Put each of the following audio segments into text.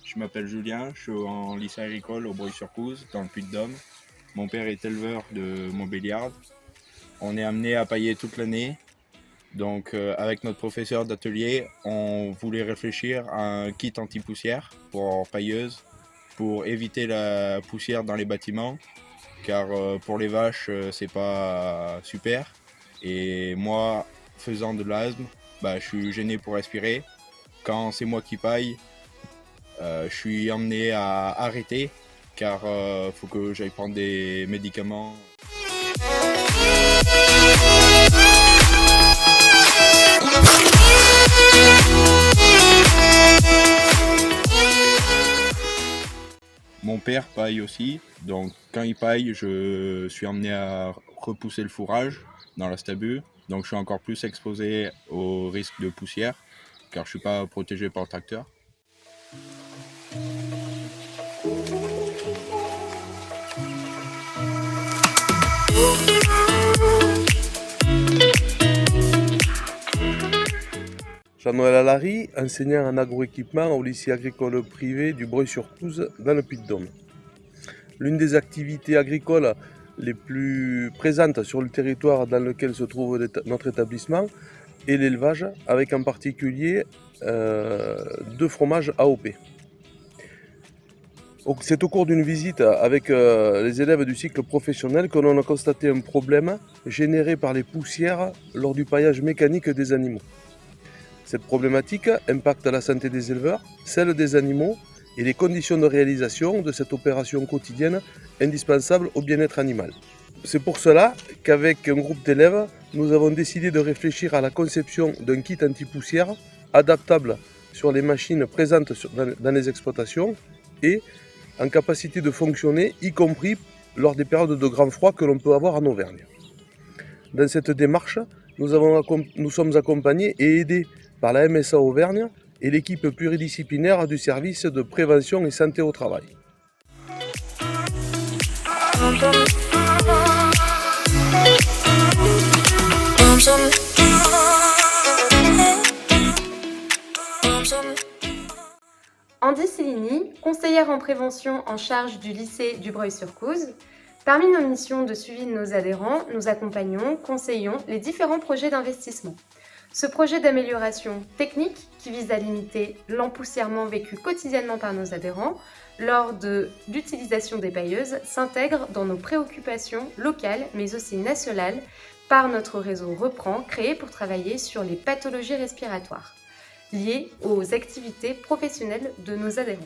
Je m'appelle Julien, je suis en lycée agricole au Breuil-sur-Couze, dans le Puy-de-Dôme. Mon père est éleveur de Montbéliarde. On est amené à pailler toute l'année. Donc avec notre professeur d'atelier, on voulait réfléchir à un kit anti-poussière pour pailleuse, pour éviter la poussière dans les bâtiments, car pour les vaches, c'est pas super. Et moi, faisant de l'asthme, je suis gêné pour respirer. Quand c'est moi qui paille, je suis emmené à arrêter car faut que j'aille prendre des médicaments. Mon père paille aussi, donc quand il paille, je suis emmené à repousser le fourrage dans la stabule, donc je suis encore plus exposé au risque de poussière car je ne suis pas protégé par le tracteur. Jean-Noël Allary, enseignant en agroéquipement au lycée agricole privé du Breuil-sur-Couze dans le Puy-de-Dôme. L'une des activités agricoles les plus présentes sur le territoire dans lequel se trouve notre établissement est l'élevage, avec en particulier deux fromages AOP. C'est au cours d'une visite avec les élèves du cycle professionnel que l'on a constaté un problème généré par les poussières lors du paillage mécanique des animaux. Cette problématique impacte la santé des éleveurs, celle des animaux et les conditions de réalisation de cette opération quotidienne indispensable au bien-être animal. C'est pour cela qu'avec un groupe d'élèves, nous avons décidé de réfléchir à la conception d'un kit anti-poussière adaptable sur les machines présentes dans les exploitations et en capacité de fonctionner, y compris lors des périodes de grand froid que l'on peut avoir en Auvergne. Dans cette démarche, nous sommes accompagnés et aidés par la MSA Auvergne et l'équipe pluridisciplinaire du service de prévention et santé au travail. Andy Cellini, conseillère en prévention en charge du lycée du Breuil-sur-Couze. Parmi nos missions de suivi de nos adhérents, nous accompagnons, conseillons les différents projets d'investissement. Ce projet d'amélioration technique qui vise à limiter l'empoussièrement vécu quotidiennement par nos adhérents lors de l'utilisation des pailleuses s'intègre dans nos préoccupations locales mais aussi nationales par notre réseau Reprend créé pour travailler sur les pathologies respiratoires liées aux activités professionnelles de nos adhérents.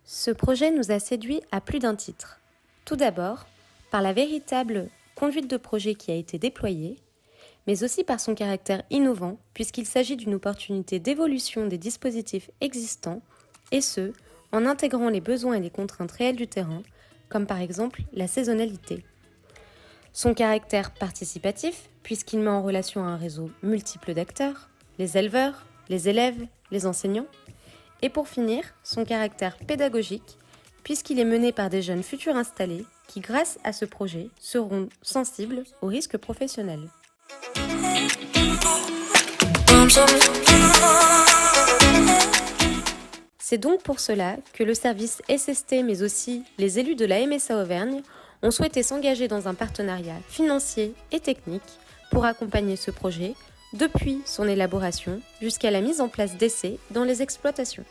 Ce projet nous a séduits à plus d'un titre. Tout d'abord, par la véritable conduite de projet qui a été déployée, mais aussi par son caractère innovant, puisqu'il s'agit d'une opportunité d'évolution des dispositifs existants, et ce, en intégrant les besoins et les contraintes réelles du terrain, comme par exemple la saisonnalité. Son caractère participatif, puisqu'il met en relation un réseau multiple d'acteurs, les éleveurs, les élèves, les enseignants, et pour finir, son caractère pédagogique, puisqu'il est mené par des jeunes futurs installés qui, grâce à ce projet, seront sensibles aux risques professionnels. C'est donc pour cela que le service SST, mais aussi les élus de la MSA Auvergne, ont souhaité s'engager dans un partenariat financier et technique pour accompagner ce projet depuis son élaboration jusqu'à la mise en place d'essais dans les exploitations.